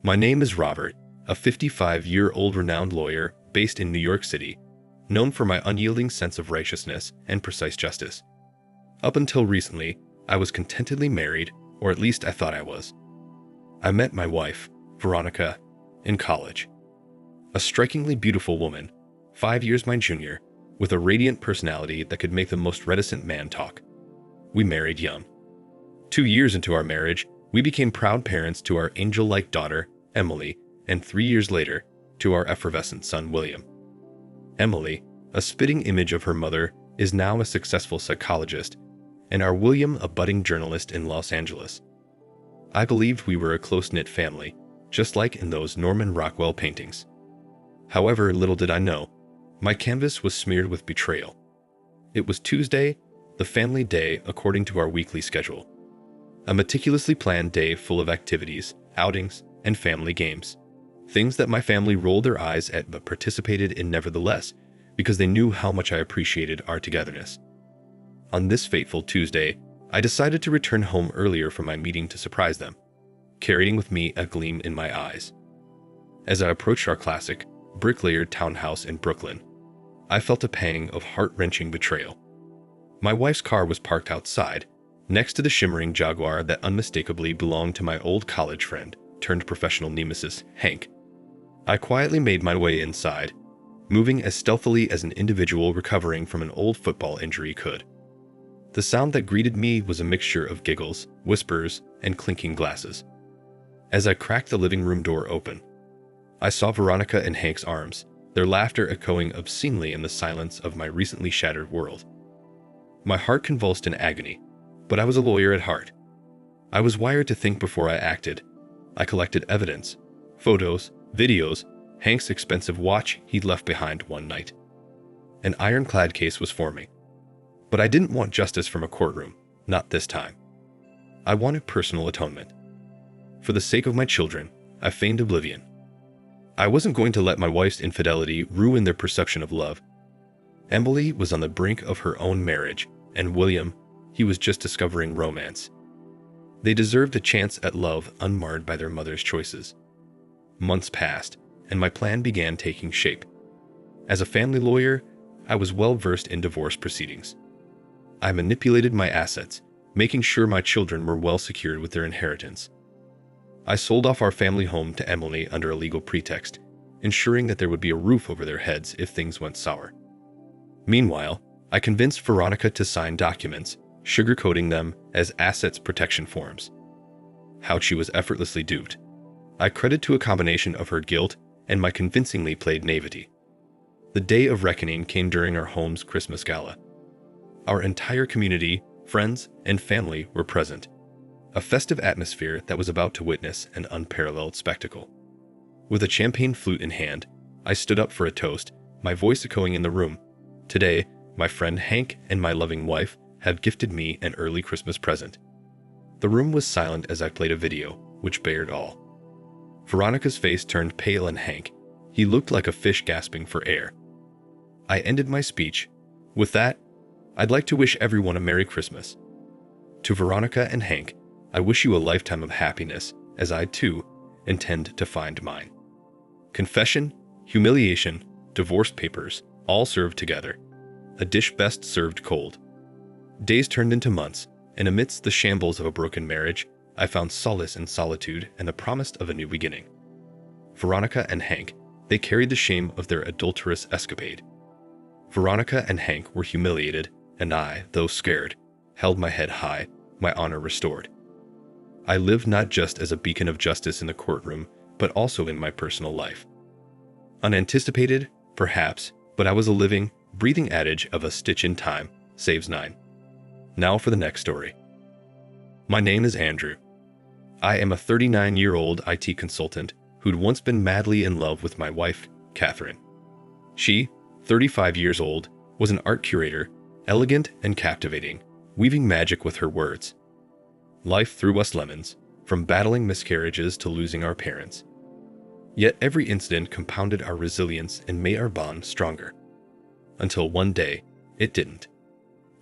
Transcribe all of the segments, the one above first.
My name is Robert, a 55-year-old renowned lawyer based in New York City, known for my unyielding sense of righteousness and precise justice. Up until recently, I was contentedly married, or at least I thought I was. I met my wife, Veronica, in college. A strikingly beautiful woman, 5 years my junior, with a radiant personality that could make the most reticent man talk. We married young. 2 years into our marriage, we became proud parents to our angel-like daughter, Emily, and 3 years later, to our effervescent son, William. Emily, a spitting image of her mother, is now a successful psychologist, and our William a budding journalist in Los Angeles. I believed we were a close-knit family, just like in those Norman Rockwell paintings. However, little did I know, my canvas was smeared with betrayal. It was Tuesday, the family day according to our weekly schedule. A meticulously planned day full of activities, outings, and family games. Things that my family rolled their eyes at but participated in nevertheless, because they knew how much I appreciated our togetherness. On this fateful Tuesday, I decided to return home earlier from my meeting to surprise them, carrying with me a gleam in my eyes. As I approached our classic, brick-layered townhouse in Brooklyn, I felt a pang of heart-wrenching betrayal. My wife's car was parked outside, next to the shimmering Jaguar that unmistakably belonged to my old college friend turned professional nemesis, Hank. I quietly made my way inside, moving as stealthily as an individual recovering from an old football injury could. The sound that greeted me was a mixture of giggles, whispers, and clinking glasses. As I cracked the living room door open, I saw Veronica in Hank's arms, their laughter echoing obscenely in the silence of my recently shattered world. My heart convulsed in agony, but I was a lawyer at heart. I was wired to think before I acted. I collected evidence, photos, videos, Hank's expensive watch he'd left behind one night. An ironclad case was forming. But I didn't want justice from a courtroom, not this time. I wanted personal atonement. For the sake of my children, I feigned oblivion. I wasn't going to let my wife's infidelity ruin their perception of love. Emily was on the brink of her own marriage, and William, he was just discovering romance. They deserved a chance at love unmarred by their mother's choices. Months passed, and my plan began taking shape. As a family lawyer, I was well versed in divorce proceedings. I manipulated my assets, making sure my children were well secured with their inheritance. I sold off our family home to Emily under a legal pretext, ensuring that there would be a roof over their heads if things went sour. Meanwhile, I convinced Veronica to sign documents, sugarcoating them as assets protection forms. How she was effortlessly duped. I credit to a combination of her guilt and my convincingly played naivety. The day of reckoning came during our home's Christmas gala. Our entire community, friends, and family were present. A festive atmosphere that was about to witness an unparalleled spectacle. With a champagne flute in hand, I stood up for a toast, my voice echoing in the room. Today, my friend Hank and my loving wife have gifted me an early Christmas present. The room was silent as I played a video, which bared all. Veronica's face turned pale and Hank, he looked like a fish gasping for air. I ended my speech. With that, I'd like to wish everyone a Merry Christmas. To Veronica and Hank, I wish you a lifetime of happiness, as I, too, intend to find mine. Confession, humiliation, divorce papers, all served together. A dish best served cold. Days turned into months, and amidst the shambles of a broken marriage, I found solace in solitude and the promise of a new beginning. Veronica and Hank, they carried the shame of their adulterous escapade. Veronica and Hank were humiliated, and I, though scared, held my head high, my honor restored. I lived not just as a beacon of justice in the courtroom, but also in my personal life. Unanticipated, perhaps, but I was a living, breathing adage of a stitch in time saves 9. Now for the next story. My name is Andrew. I am a 39-year-old IT consultant who'd once been madly in love with my wife, Catherine. She, 35 years old, was an art curator, elegant and captivating, weaving magic with her words. Life threw us lemons, from battling miscarriages to losing our parents. Yet every incident compounded our resilience and made our bond stronger. Until one day, it didn't.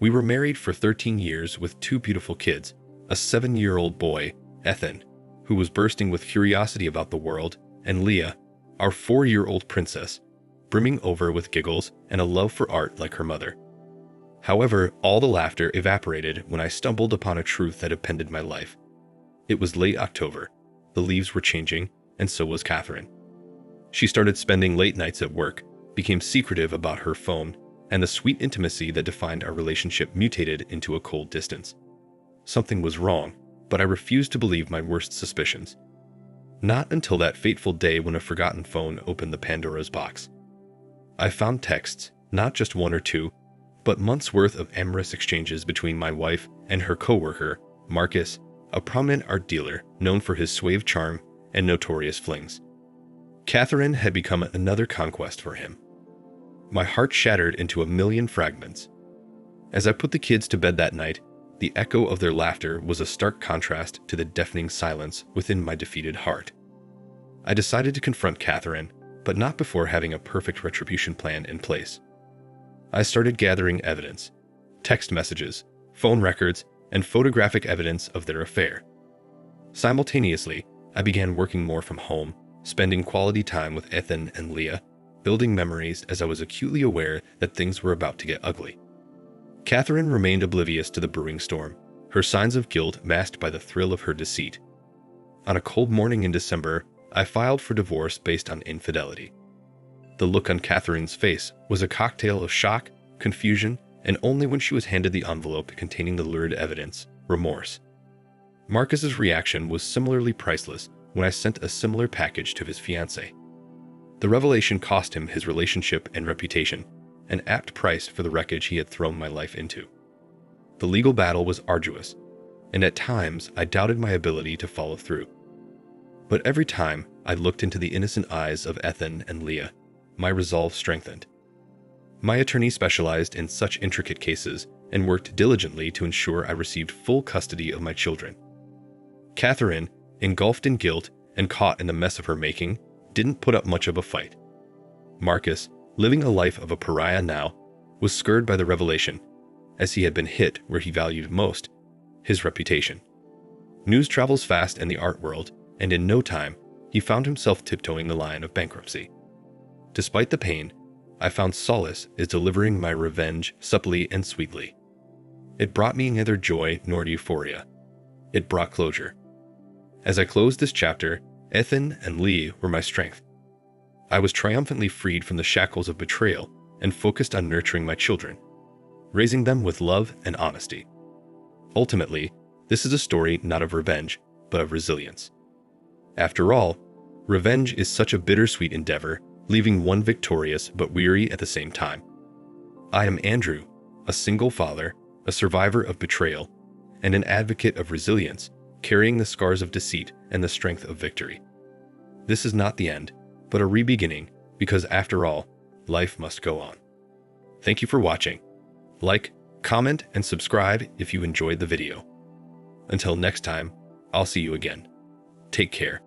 We were married for 13 years with 2 beautiful kids, a 7-year-old boy, Ethan, who was bursting with curiosity about the world, and Leah, our 4-year-old princess, brimming over with giggles and a love for art like her mother. However, all the laughter evaporated when I stumbled upon a truth that upended my life. It was late October. The leaves were changing, and so was Catherine. She started spending late nights at work, became secretive about her phone, and the sweet intimacy that defined our relationship mutated into a cold distance. Something was wrong, but I refused to believe my worst suspicions. Not until that fateful day when a forgotten phone opened the Pandora's box. I found texts, not just one or two, but months' worth of amorous exchanges between my wife and her co-worker, Marcus, a prominent art dealer known for his suave charm and notorious flings. Catherine had become another conquest for him. My heart shattered into a million fragments. As I put the kids to bed that night, the echo of their laughter was a stark contrast to the deafening silence within my defeated heart. I decided to confront Catherine, but not before having a perfect retribution plan in place. I started gathering evidence, text messages, phone records, and photographic evidence of their affair. Simultaneously, I began working more from home, spending quality time with Ethan and Leah, building memories as I was acutely aware that things were about to get ugly. Catherine remained oblivious to the brewing storm, her signs of guilt masked by the thrill of her deceit. On a cold morning in December, I filed for divorce based on infidelity. The look on Catherine's face was a cocktail of shock, confusion, and only when she was handed the envelope containing the lurid evidence, remorse. Marcus's reaction was similarly priceless when I sent a similar package to his fiancée. The revelation cost him his relationship and reputation, an apt price for the wreckage he had thrown my life into. The legal battle was arduous, and at times I doubted my ability to follow through. But every time I looked into the innocent eyes of Ethan and Leah, my resolve strengthened. My attorney specialized in such intricate cases and worked diligently to ensure I received full custody of my children. Catherine, engulfed in guilt and caught in the mess of her making, didn't put up much of a fight. Marcus, living a life of a pariah now, was scared by the revelation, as he had been hit where he valued most, his reputation. News travels fast in the art world, and in no time, he found himself tiptoeing the line of bankruptcy. Despite the pain, I found solace in delivering my revenge supplely and sweetly. It brought me neither joy nor euphoria. It brought closure. As I closed this chapter, Ethan and Lee were my strength. I was triumphantly freed from the shackles of betrayal and focused on nurturing my children, raising them with love and honesty. Ultimately, this is a story not of revenge, but of resilience. After all, revenge is such a bittersweet endeavor, leaving one victorious but weary at the same time. I am Andrew, a single father, a survivor of betrayal, and an advocate of resilience, carrying the scars of deceit and the strength of victory. This is not the end, but a re-beginning, because after all, life must go on. Thank you for watching. Like, comment, and subscribe if you enjoyed the video. Until next time, I'll see you again. Take care.